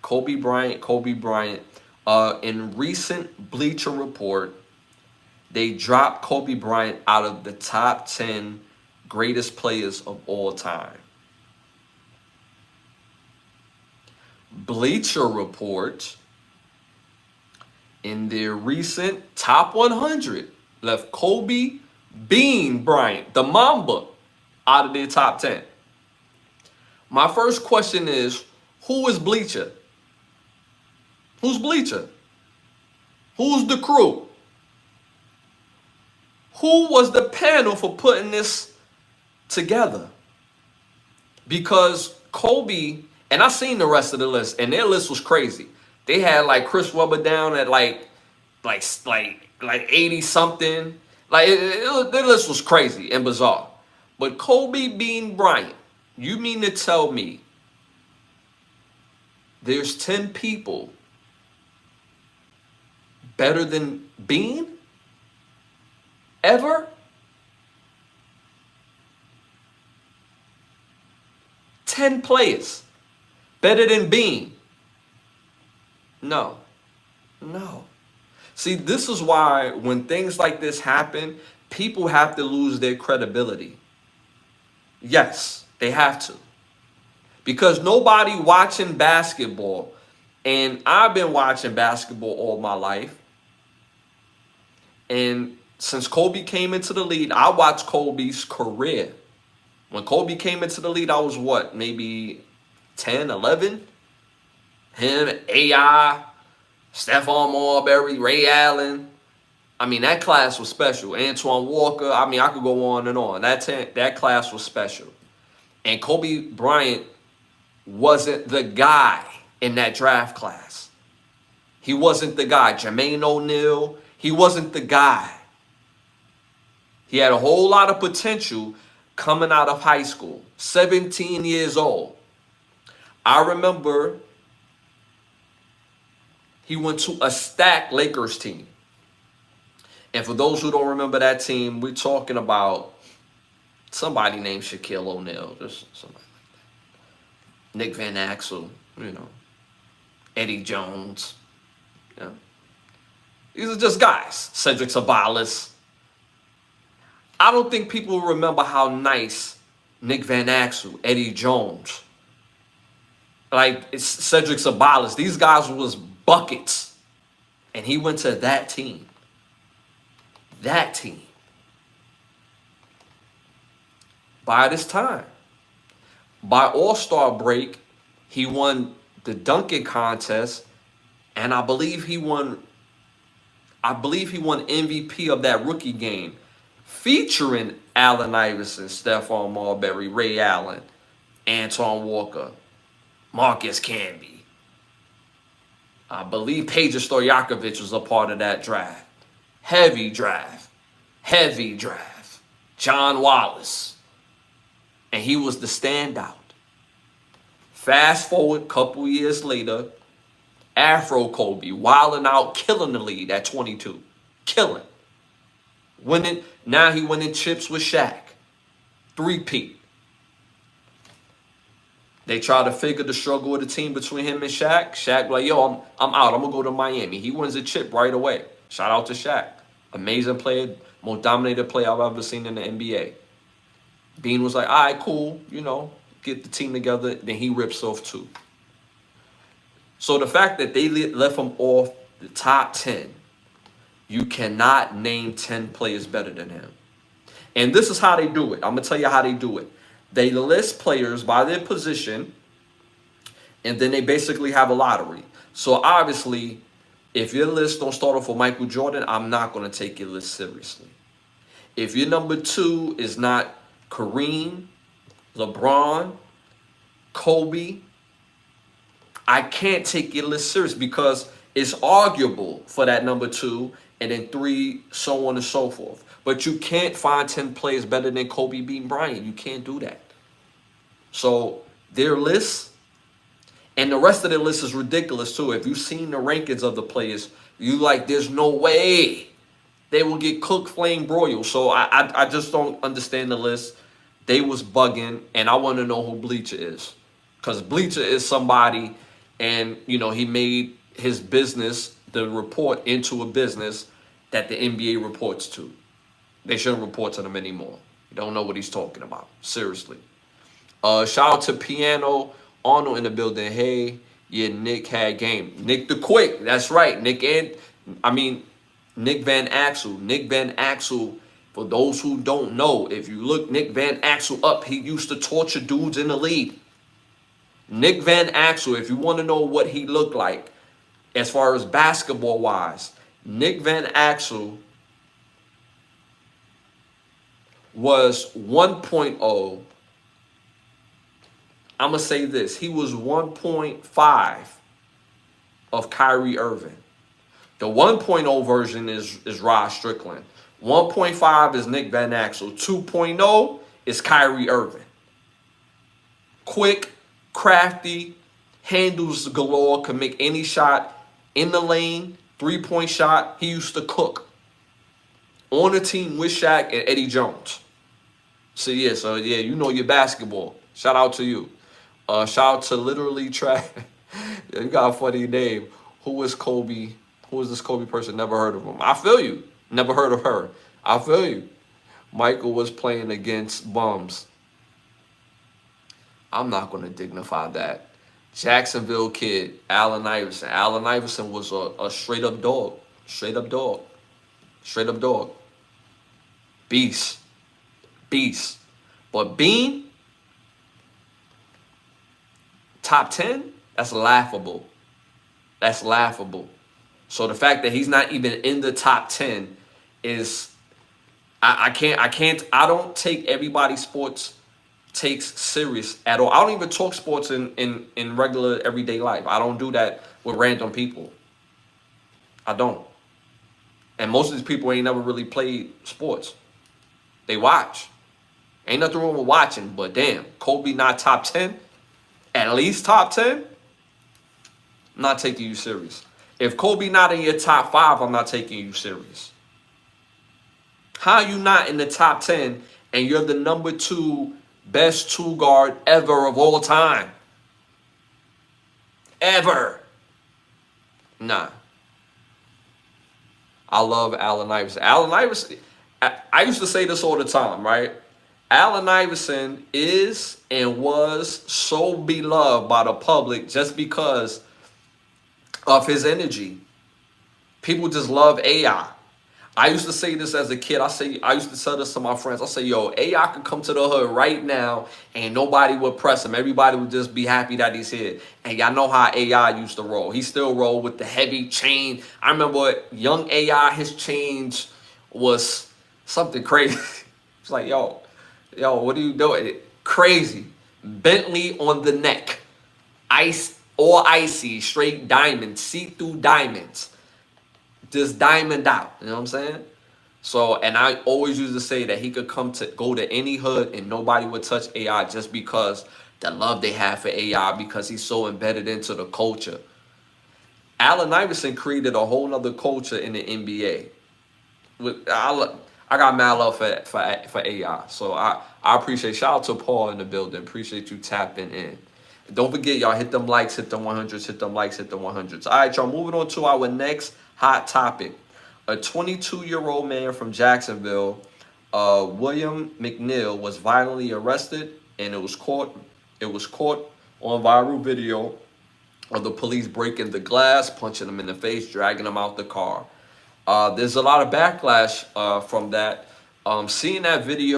Kobe Bryant. In recent Bleacher Report, they dropped Kobe Bryant out of the top 10 greatest players of all time. Bleacher Report, in their recent top 100, left Kobe Bean Bryant, the Mamba, out of their top 10. My first question is, who is Bleacher? Who's Bleacher? Who's the crew? Who was the panel for putting this together? Because Kobe, and I seen the rest of the list, and their list was crazy. They had like Chris Webber down at like 80 something. Like their list was crazy and bizarre. But Kobe Bean Bryant, you mean to tell me there's 10 people better than Bean? Ever? 10 players better than Bean? No. See, this is why when things like this happen, people have to lose their credibility. Yes, they have to. Because nobody watching basketball, and I've been watching basketball all my life, and since Kobe came into the league, I watched Kobe's career. When Kobe came into the league, I was what, maybe 10, 11? Him, AI, Stephon Marbury, Ray Allen. I mean, that class was special. Antoine Walker. I mean, I could go on and on. That class was special. And Kobe Bryant wasn't the guy in that draft class. He wasn't the guy. Jermaine O'Neal, he wasn't the guy. He had a whole lot of potential coming out of high school. 17 years old. I remember he went to a stacked Lakers team. And for those who don't remember that team, we're talking about somebody named Shaquille O'Neal. Just somebody like that. Nick Van Exel, Eddie Jones. These are just guys. Cedric Sabalas. I don't think people remember how nice Nick Van Exel, Eddie Jones, like it's Cedric Sabalas. These guys was buckets. And he went to that team. That team. By this time, by All-Star break, he won the dunking contest, and I believe he won MVP of that rookie game, featuring Allen Iverson, Stephon Marbury, Ray Allen, Antoine Walker, Marcus Camby. I believe Peja Stojakovic was a part of that draft. Heavy draft. John Wallace. And he was the standout. Fast forward a couple years later, Afro Kobe, wilding out, killing the league at 22. Killing. Winning. Now he winning chips with Shaq. 3-peat. They try to figure the struggle of the team between him and Shaq. Shaq like, yo, I'm out. I'm going to go to Miami. He wins a chip right away. Shout out to Shaq. Amazing player. Most dominated player I've ever seen in the NBA. Bean was like, all right, cool. Get the team together. Then he rips off 2. So the fact that they left him off the top 10, you cannot name 10 players better than him. And this is how they do it. I'm going to tell you how they do it. They list players by their position, and then they basically have a lottery. So obviously, if your list don't start off with Michael Jordan, I'm not going to take your list seriously. If your number 2 is not Kareem, LeBron, Kobe, I can't take your list serious because it's arguable for that number 2 and then 3, so on and so forth. But you can't find 10 players better than Kobe Bean Bryant. You can't do that. So their list and the rest of their list is ridiculous too. If you've seen the rankings of the players, you like, there's no way they will get cooked, flame, broiled. So I just don't understand the list. They was bugging, and I want to know who Bleacher is. Because Bleacher is somebody, And, you know, he made his business, the report, into a business that the NBA reports to. They shouldn't report to them anymore. You don't know what he's talking about. Seriously. Shout out to Piano Arnold in the building. Hey, yeah, Nick had game. Nick the Quick. That's right. Nick Van Axel. Nick Van Axel, for those who don't know, if you look Nick Van Axel up, he used to torture dudes in the league. Nick Van Axel, if you want to know what he looked like as far as basketball wise, Nick Van Axel was 1.0. I'm going to say this. He was 1.5 of Kyrie Irving. The 1.0 version is Rod Strickland. 1.5 is Nick Van Axel. 2.0 is Kyrie Irving. Quick, crafty, handles galore, can make any shot in the lane, three-point shot. He used to cook. On the team with Shaq and Eddie Jones. So yeah, you know your basketball. Shout out to you. Shout out to literally Track. You got a funny name. Who is Kobe? Who is this Kobe person? Never heard of him. I feel you. Never heard of her. I feel you. Michael was playing against bums. I'm not going to dignify that. Jacksonville kid, Allen Iverson. Allen Iverson was a straight up dog. Straight up dog. Straight up dog. Beast. Beast. But Bean, top 10, that's laughable. That's laughable. So the fact that he's not even in the top 10 is, I don't take everybody's sports takes serious at all. I don't even talk sports in regular everyday life. I don't do that with random people. I don't. And most of these people ain't never really played sports. They watch. Ain't nothing wrong with watching, but damn, Kobe not top 10? At least top 10? I'm not taking you serious. If Kobe not in your top 5, I'm not taking you serious. How you not in the top 10 and you're the number 2 best 2 guard ever of all time? Ever. Nah. I love Allen Iverson. Allen Iverson, I used to say this all the time, right? Allen Iverson is and was so beloved by the public just because of his energy. People just love AI. I used to say this as a kid. I used to tell this to my friends. I say, yo, AI could come to the hood right now and nobody would press him. Everybody would just be happy that he's here. And y'all know how AI used to roll. He still roll with the heavy chain. I remember young AI, his chains was something crazy. It's like, yo, what are you doing? Crazy. Bentley on the neck. Ice, all icy, straight diamonds, see-through diamonds. Just diamond out, you know what I'm saying? So, and I always used to say that he could go to any hood and nobody would touch AI just because the love they have for AI, because he's so embedded into the culture. Allen Iverson created a whole nother culture in the NBA. I got mad love for AI. So I appreciate, shout out to Paul in the building. Appreciate you tapping in. Don't forget, y'all, hit them likes, hit them 100s, hit them likes, hit them 100s. All right, y'all, moving on to our next hot topic. A 22-year-old man from Jacksonville, William McNeil, was violently arrested, and it was caught on viral video of the police breaking the glass, punching him in the face, dragging him out the car. There's a lot of backlash from that. Seeing that video